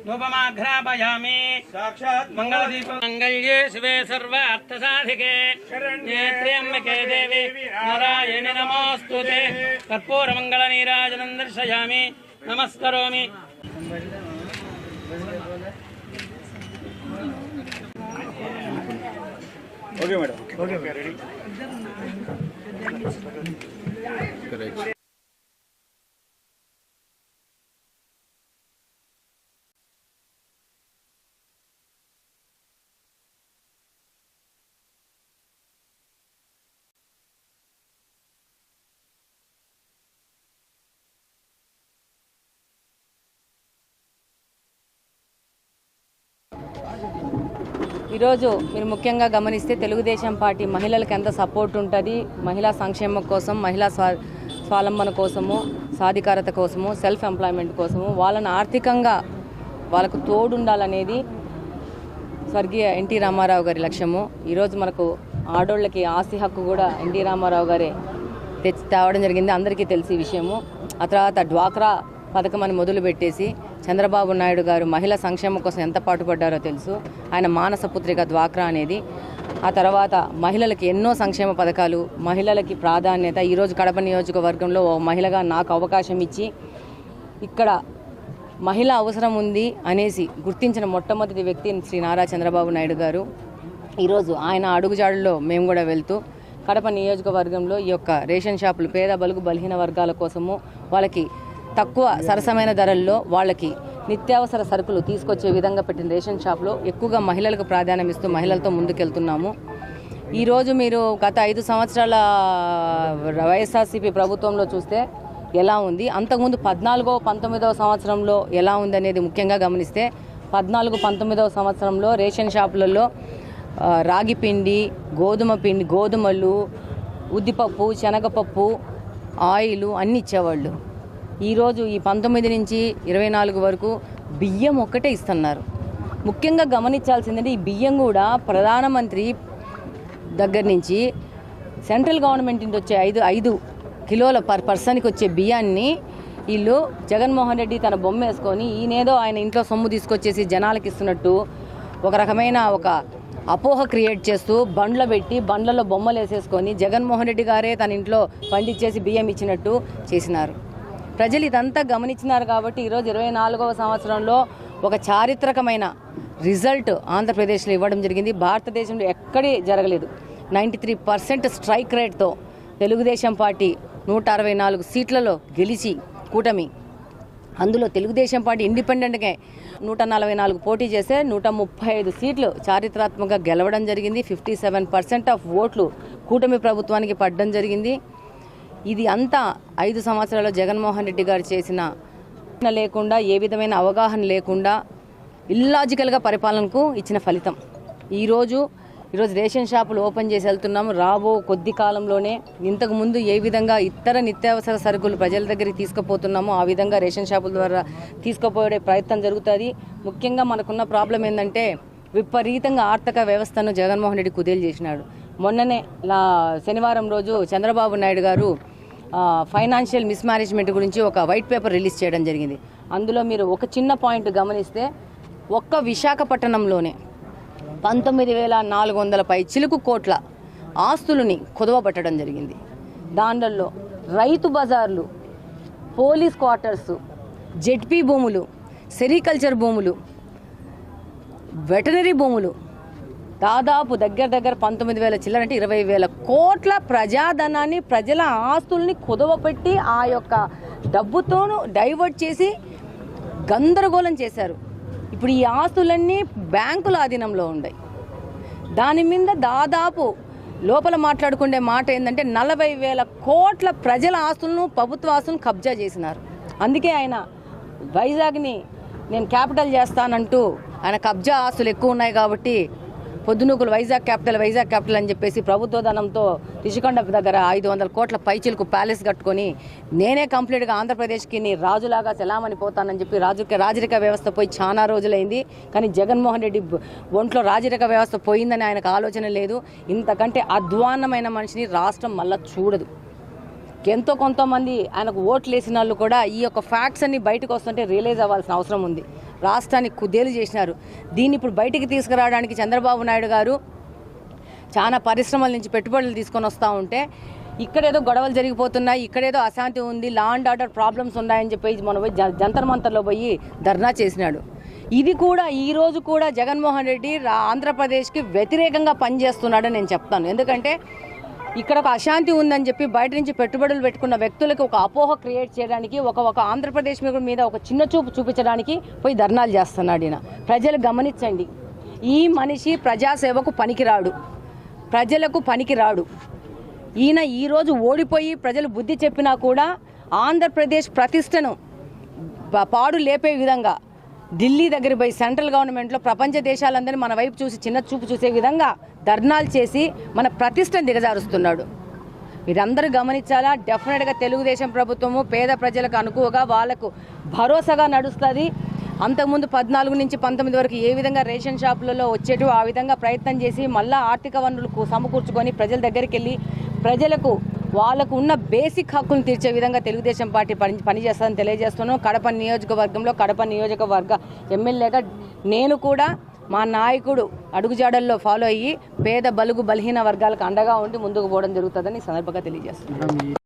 धूपमाघ्रापयामि मंगलदीपमंगल्ये शिवे सर्वार्थसाधिके त्र्यम्बके देवी नारायणि नमोस्तुते कर्पूरमंगलनीराजनं दर्शयामि नमस्करोमि। Okay madam okay ready correct. ఈరోజు మీరు ముఖ్యంగా గమనిస్తే తెలుగుదేశం పార్టీ మహిళలకు ఎంత సపోర్ట్ ఉంటుంది, మహిళా సంక్షేమం కోసం, మహిళా స్వావలంబన కోసము, సాధికారత కోసము, సెల్ఫ్ ఎంప్లాయ్మెంట్ కోసము, వాళ్ళని ఆర్థికంగా వాళ్ళకు తోడుండాలనేది స్వర్గీయ ఎన్టీ రామారావు గారి లక్ష్యము. ఈరోజు మనకు ఆడోళ్ళకి ఆస్తి హక్కు కూడా ఎన్టీ రామారావు గారే తేవడం జరిగింది, అందరికీ తెలిసి విషయము. ఆ తర్వాత డ్వాక్రా పథకం అని మొదలుపెట్టేసి చంద్రబాబు నాయుడు గారు మహిళా సంక్షేమం కోసం ఎంత పాటుపడ్డారో తెలుసు. ఆయన మానస పుత్రిక డ్వాక్రా అనేది. ఆ తర్వాత మహిళలకి ఎన్నో సంక్షేమ పథకాలు, మహిళలకి ప్రాధాన్యత. ఈరోజు కడప నియోజకవర్గంలో ఓ మహిళగా నాకు అవకాశం ఇచ్చి ఇక్కడ మహిళ అవసరం ఉంది అనేసి గుర్తించిన మొట్టమొదటి వ్యక్తి శ్రీ నారా చంద్రబాబు నాయుడు గారు. ఈరోజు ఆయన అడుగుజాడుల్లో మేము కూడా వెళ్తూ కడప నియోజకవర్గంలో ఈ యొక్క రేషన్ షాపులు పేద బలుగు బలహీన వర్గాల కోసము వాళ్ళకి తక్కువ సరసమైన ధరల్లో వాళ్ళకి నిత్యావసర సరుకులు తీసుకొచ్చే విధంగా పెట్టిన రేషన్ షాప్లో ఎక్కువగా మహిళలకు ప్రాధాన్యం ఇస్తూ మహిళలతో ముందుకెళ్తున్నాము. ఈరోజు మీరు గత 5 సంవత్సరాల వైఎస్ఆర్సీపీ ప్రభుత్వంలో చూస్తే ఎలా ఉంది, అంతకుముందు 14-19 సంవత్సరంలో ఎలా ఉంది అనేది ముఖ్యంగా గమనిస్తే 14-19 సంవత్సరంలో రేషన్ షాపులలో రాగి పిండి, గోధుమ పిండి, గోధుమలు, ఉద్దిపప్పు, శనగపప్పు, ఆయిల్ అన్నీ ఇచ్చేవాళ్ళు. ఈరోజు ఈ 19 నుంచి 24 వరకు బియ్యం ఒక్కటే ఇస్తున్నారు. ముఖ్యంగా గమనించాల్సిందంటే ఈ బియ్యం కూడా ప్రధానమంత్రి దగ్గర నుంచి సెంట్రల్ గవర్నమెంట్ నుంచి వచ్చే 5 కిలోల పర్సన్కి వచ్చే బియ్యాన్ని వీళ్ళు జగన్మోహన్ రెడ్డి తన బొమ్మ వేసుకొని ఈయనేదో ఆయన ఇంట్లో సొమ్ము తీసుకొచ్చేసి జనాలకి ఇస్తున్నట్టు ఒక రకమైన ఒక అపోహ క్రియేట్ చేస్తూ బండ్లు పెట్టి బండ్లలో బొమ్మలు వేసేసుకొని జగన్మోహన్ రెడ్డి గారే తన ఇంట్లో పండించేసి బియ్యం ఇచ్చినట్టు చేసినారు. ప్రజలు ఇదంతా గమనించినారు కాబట్టి ఈరోజు 24వ సంవత్సరంలో ఒక చారిత్రకమైన రిజల్ట్ ఆంధ్రప్రదేశ్లో ఇవ్వడం జరిగింది. భారతదేశంలో ఎక్కడే జరగలేదు. 93% స్ట్రైక్ రేట్తో తెలుగుదేశం పార్టీ 164 సీట్లలో గెలిచి కూటమి, అందులో తెలుగుదేశం పార్టీ ఇండిపెండెంట్గా 144 పోటీ చేస్తే 135 సీట్లు చారిత్రాత్మకంగా గెలవడం జరిగింది. 57% ఆఫ్ ఓట్లు కూటమి ప్రభుత్వానికి పడడం జరిగింది. ఇది అంతా 5 సంవత్సరాల్లో జగన్మోహన్ రెడ్డి గారు చేసిన లేకుండా, ఏ విధమైన అవగాహన లేకుండా ఇల్లాజికల్గా పరిపాలనకు ఇచ్చిన ఫలితం. ఈరోజు రేషన్ షాపులు ఓపెన్ చేసి వెళ్తున్నాము. రాబో కొద్ది కాలంలోనే ఇంతకుముందు ఏ విధంగా ఇతర నిత్యావసర సరుకులు ప్రజల దగ్గరికి తీసుకుపోతున్నామో ఆ విధంగా రేషన్ షాపుల ద్వారా తీసుకుపోయే ప్రయత్నం జరుగుతుంది. ముఖ్యంగా మనకున్న ప్రాబ్లం ఏంటంటే విపరీతంగా ఆర్థిక వ్యవస్థను జగన్మోహన్ రెడ్డి కుదేలు చేసినాడు. మొన్ననే శనివారం రోజు చంద్రబాబు నాయుడు గారు ఫైనాన్షియల్ మిస్మేనేజ్మెంట్ గురించి ఒక వైట్ పేపర్ రిలీజ్ చేయడం జరిగింది. అందులో మీరు ఒక చిన్న పాయింట్ గమనిస్తే ఒక్క విశాఖపట్నంలోనే 19,400 చిలుకు కోట్ల ఆస్తులని కుదవబట్టడం జరిగింది. దాంట్లో రైతు బజార్లు, పోలీస్ క్వార్టర్సు, జెడ్పీ భూములు, సెరికల్చర్ భూములు, వెటనరీ భూములు దాదాపు దగ్గర 19,000 చిల్లర అంటే 20,000 కోట్ల ప్రజాధనాన్ని, ప్రజల ఆస్తుల్ని కుదవపెట్టి ఆ యొక్క డబ్బుతోనూ డైవర్ట్ చేసి గందరగోళం చేశారు. ఇప్పుడు ఈ ఆస్తులన్నీ బ్యాంకుల ఆధీనంలో ఉన్నాయి. దాని మీద దాదాపు లోపల మాట్లాడుకునే మాట ఏంటంటే 40,000 కోట్ల ప్రజల ఆస్తులను, ప్రభుత్వ ఆస్తులను కబ్జా చేసినారు. అందుకే ఆయన వైజాగ్ని నేను క్యాపిటల్ చేస్తానంటూ ఆయన కబ్జా ఆస్తులు ఎక్కువ ఉన్నాయి కాబట్టి పొద్దునూకులు వైజాగ్ క్యాపిటల్ అని చెప్పేసి ప్రభుత్వ ధనంతో రిషికొండ దగ్గర 500 కోట్ల పైచిలకు ప్యాలెస్ కట్టుకొని నేనే కంప్లీట్గా ఆంధ్రప్రదేశ్కి నీ రాజులాగా చలామణి పోతానని చెప్పి రాజరిక వ్యవస్థ పోయి చాలా రోజులైంది. కానీ జగన్మోహన్ రెడ్డి ఒంట్లో రాజరిక వ్యవస్థ పోయిందని ఆయనకు ఆలోచన లేదు. ఇంతకంటే అధ్వాన్నమైన మనిషిని రాష్ట్రం మళ్ళా చూడదు. ఎంతో కొంతమంది ఆయనకు ఓట్లు వేసిన వాళ్ళు కూడా ఈ యొక్క ఫ్యాక్ట్స్ అన్ని బయటకు వస్తుంటే రియలైజ్ అవ్వాల్సిన అవసరం ఉంది. రాష్ట్రాన్ని కుదేలు చేసినారు. దీన్ని ఇప్పుడు బయటికి తీసుకురావడానికి చంద్రబాబు నాయుడు గారు చాలా పరిశ్రమల నుంచి పెట్టుబడులు తీసుకొని వస్తూ ఉంటే ఇక్కడేదో గొడవలు జరిగిపోతున్నాయి, ఇక్కడేదో అశాంతి ఉంది, లా అండ్ ఆర్డర్ ప్రాబ్లమ్స్ ఉన్నాయని చెప్పి మనం పోయి జంతర్ మంతర్లో పోయి ధర్నా చేసినాడు. ఇది కూడా ఈరోజు కూడా జగన్మోహన్ రెడ్డి ఆంధ్రప్రదేశ్కి వ్యతిరేకంగా పనిచేస్తున్నాడని నేను చెప్తాను. ఎందుకంటే ఇక్కడ ఒక అశాంతి ఉందని చెప్పి బయట నుంచి పెట్టుబడులు పెట్టుకున్న వ్యక్తులకు ఒక అపోహ క్రియేట్ చేయడానికి ఒక ఆంధ్రప్రదేశ్ మీద ఒక చిన్న చూపు చూపించడానికి పోయి ధర్నాలు చేస్తున్నాడు ఈయన. ప్రజలు గమనించండి, ఈ మనిషి ప్రజాసేవకు పనికిరాడు, ప్రజలకు పనికిరాడు. ఈయన ఈరోజు ఓడిపోయి ప్రజలు బుద్ధి చెప్పినా కూడా ఆంధ్రప్రదేశ్ ప్రతిష్టను పాడు లేపే విధంగా ఢిల్లీ దగ్గర పోయి సెంట్రల్ గవర్నమెంట్లో ప్రపంచ దేశాలందరినీ మన వైపు చూసి చిన్న చూపు చూసే విధంగా ధర్నాలు చేసి మన ప్రతిష్టను దిగజారుస్తున్నాడు. మీరందరూ గమనించాలా. డెఫినెట్గా తెలుగుదేశం ప్రభుత్వము పేద ప్రజలకు అనుకువగా వాళ్లకు భరోసాగా నడుస్తుంది. అంతకుముందు 14 నుంచి 19 వరకు ఏ విధంగా రేషన్ షాపులలో వచ్చేటో ఆ విధంగా ప్రయత్నం చేసి మళ్ళా ఆర్థిక వనరులకు సమకూర్చుకొని ప్రజల దగ్గరికి వెళ్ళి ప్రజలకు వాళ్ళకు ఉన్న బేసిక్ హక్కులను తీర్చే విధంగా తెలుగుదేశం పార్టీ పనిచేస్తుందని తెలియజేస్తున్నాను. కడప నియోజకవర్గంలో కడప నియోజకవర్గ ఎమ్మెల్యేగా నేను కూడా మా నాయకుడు అడుగుజాడల్లో ఫాలో అయ్యి పేద బలుగు బలహీన వర్గాలకు అండగా ఉండి ముందుకు పోవడం జరుగుతుందని ఈ సందర్భంగా తెలియజేస్తున్నాను.